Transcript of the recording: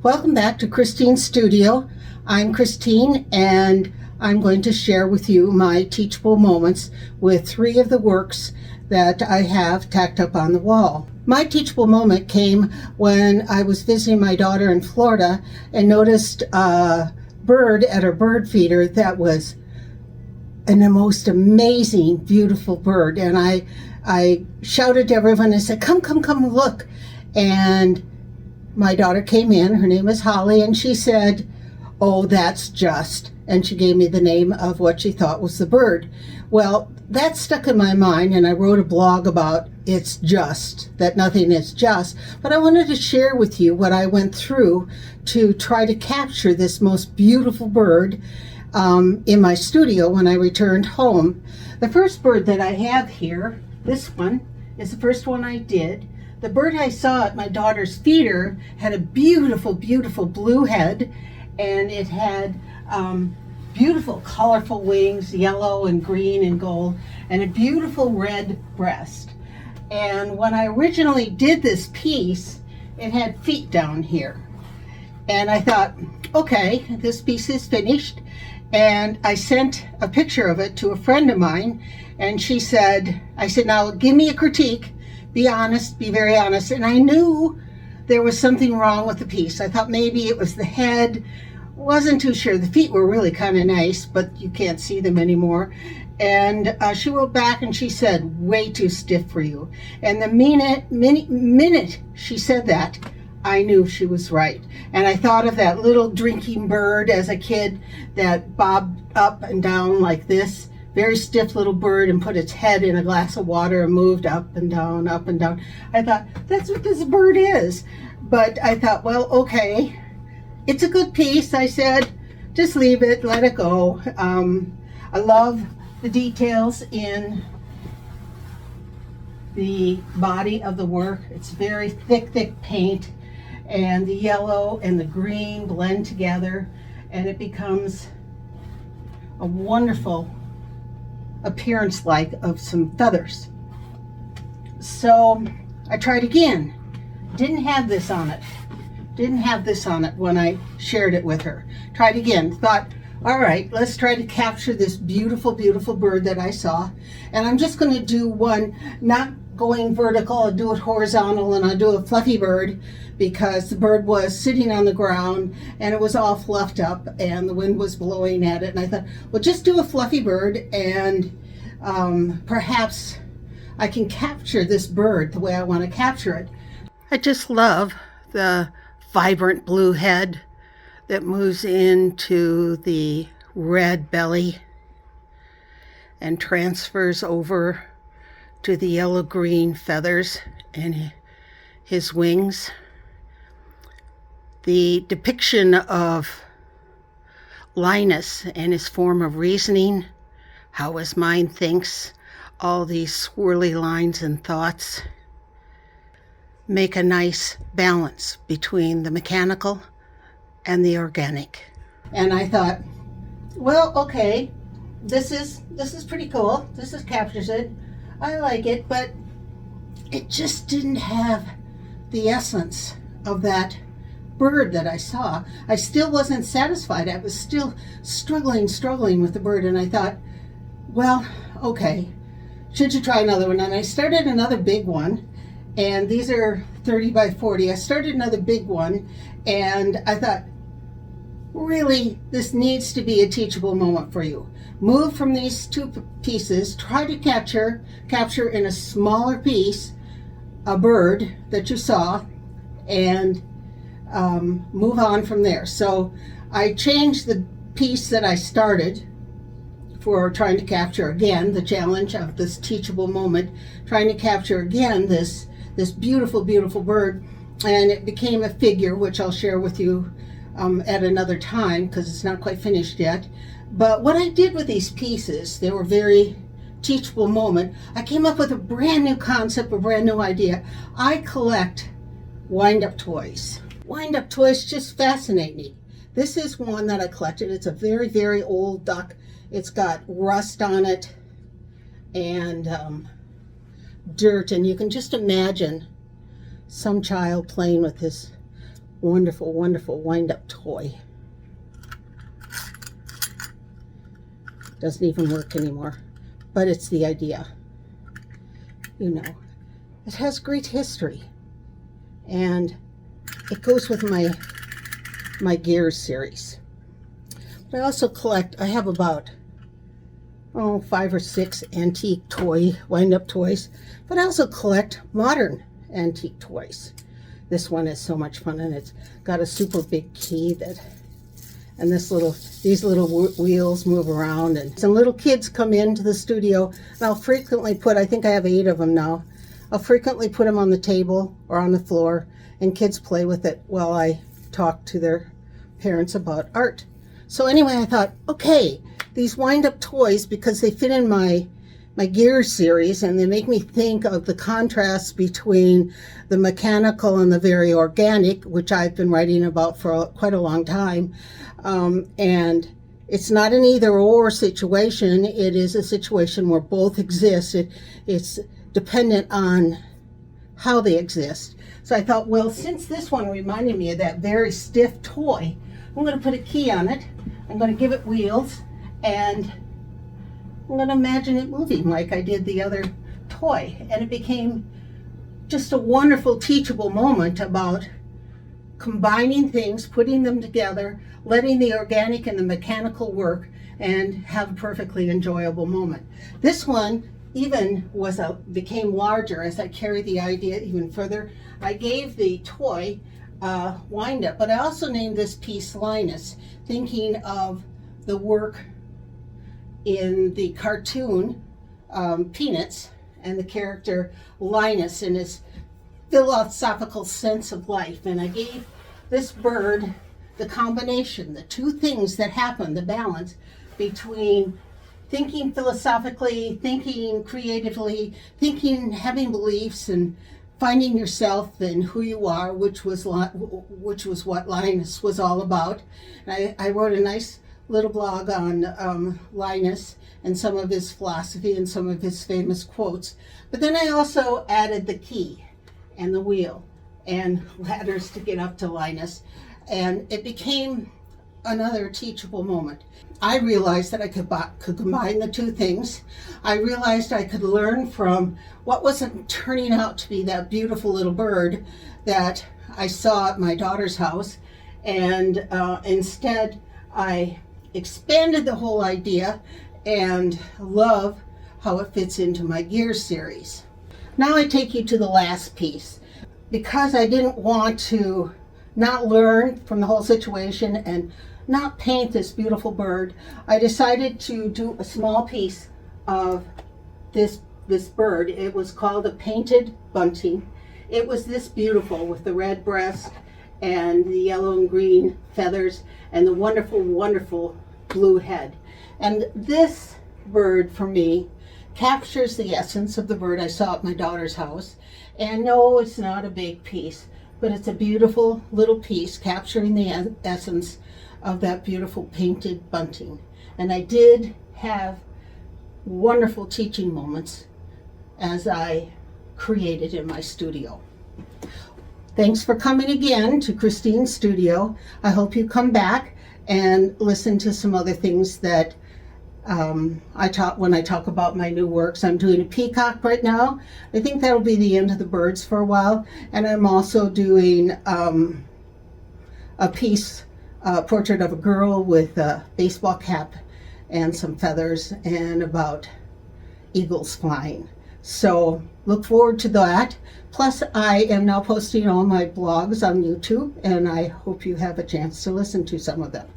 Welcome back to Christine's Studio. I'm Christine, and I'm going to share with you my teachable moments with 3 of the works that I have tacked up on the wall. My teachable moment came when I was visiting my daughter in Florida and noticed a bird at her bird feeder that was the most amazing, beautiful bird. And I shouted to everyone and said, come, look. And my daughter came in, her name is Holly, and she said, "Oh, that's Just." And she gave me the name of what she thought was the bird. Well, that stuck in my mind, and I wrote a blog about it's just, that nothing is just. But I wanted to share with you what I went through to try to capture this most beautiful bird in my studio when I returned home. The first bird that I have here, this one, is the first one I did. The bird I saw at my daughter's feeder had a beautiful, beautiful blue head, and it had beautiful, colorful wings, yellow and green and gold, and a beautiful red breast. And when I originally did this piece, it had feet down here. And I thought, okay, this piece is finished. And I sent a picture of it to a friend of mine, and she said, I said, now give me a critique. Be honest, be very honest. And I knew there was something wrong with the piece. I thought maybe it was the head. Wasn't too sure. The feet were really kind of nice, but you can't see them anymore. And she wrote back and she said, way too stiff for you. And the minute she said that, I knew she was right. And I thought of that little drinking bird as a kid that bobbed up and down like this. Very stiff little bird, and put its head in a glass of water and moved up and down, up and down. I thought, that's what this bird is. But I thought, well, okay, it's a good piece. I said, just leave it, let it go. I love the details in the body of the work. It's very thick paint, and the yellow and the green blend together, and it becomes a wonderful appearance like of some feathers. So I tried again. Didn't have this on it. Didn't have this on it when I shared it with her. Tried again. Thought, all right, let's try to capture this beautiful, beautiful bird that I saw. And I'm just going to do one, not going vertical. I'll do it horizontal, and I'll do a fluffy bird because the bird was sitting on the ground and it was all fluffed up and the wind was blowing at it. And I thought, well, just do a fluffy bird, and perhaps I can capture this bird the way I want to capture it. I just love the vibrant blue head that moves into the red belly and transfers over to the yellow-green feathers and his wings. The depiction of Linus and his form of reasoning, how his mind thinks, all these swirly lines and thoughts make a nice balance between the mechanical and the organic. And I thought, well, okay, this is pretty cool. This captures it. I like it, but it just didn't have the essence of that bird that I saw. I still wasn't satisfied. I was still struggling with the bird, and I thought, well, okay, should you try another one? And I started another big one, and these are 30 by 40. I started another big one, and I thought, really, this needs to be a teachable moment for you. Move from these 2 pieces, try to capture in a smaller piece a bird that you saw, and move on from there. So I changed the piece that I started for trying to capture again the challenge of this teachable moment, trying to capture again this beautiful, beautiful bird, and it became a figure, which I'll share with you at another time because it's not quite finished yet. But what I did with these pieces, they were very teachable moment. I came up with a brand new concept, a brand new idea. I collect wind-up toys. Wind-up toys just fascinate me. This is one that I collected. It's a very, very old duck. It's got rust on it and dirt, and you can just imagine some child playing with this wonderful, wonderful wind-up toy. Doesn't even work anymore, but it's the idea. You know, it has great history, and it goes with my Gears series. But I also collect, I have about 5 or 6 antique wind-up toys, but I also collect modern antique toys. This one is so much fun, and it's got a super big key and these little wheels move around, and some little kids come into the studio, and I'll frequently I think I have 8 of them now. I'll frequently put them on the table or on the floor, and kids play with it while I talk to their parents about art. So anyway, I thought, okay, these wind-up toys, because they fit in my Gears series, and they make me think of the contrast between the mechanical and the very organic, which I've been writing about for quite a long time. And it's not an either-or situation. It is a situation where both exist. It's dependent on how they exist. So I thought, well, since this one reminded me of that very stiff toy, I'm going to put a key on it. I'm going to give it wheels, and I'm going to imagine it moving like I did the other toy. And it became just a wonderful teachable moment about combining things, putting them together, letting the organic and the mechanical work, and have a perfectly enjoyable moment. This one even became larger as I carried the idea even further. I gave the toy wind up, but I also named this piece Linus, thinking of the work in the cartoon Peanuts and the character Linus and his philosophical sense of life. And I gave this bird the combination, the two things that happen, the balance between thinking philosophically, thinking creatively, having beliefs, and finding yourself and who you are, which was what Linus was all about. And I wrote a nice little blog on Linus and some of his philosophy and some of his famous quotes. But then I also added the key and the wheel and ladders to get up to Linus, and it became another teachable moment. I realized that I could combine the two things. I realized I could learn from what wasn't turning out to be that beautiful little bird that I saw at my daughter's house, and instead I expanded the whole idea and love how it fits into my Gears series. Now I take you to the last piece. Because I didn't want to not learn from the whole situation and not paint this beautiful bird, I decided to do a small piece of this bird. It was called a painted bunting. It was this beautiful with the red breast and the yellow and green feathers and the wonderful, wonderful blue head. And this bird, for me, captures the essence of the bird I saw at my daughter's house. And no, it's not a big piece, but it's a beautiful little piece capturing the essence of that beautiful painted bunting. And I did have wonderful teaching moments as I created in my studio. Thanks for coming again to Christine's studio. I hope you come back and listen to some other things that when I talk about my new works. I'm doing a peacock right now. I think that'll be the end of the birds for a while. And I'm also doing a piece, portrait of a girl with a baseball cap and some feathers and about eagles flying. So look forward to that. Plus, I am now posting all my blogs on YouTube, and I hope you have a chance to listen to some of them.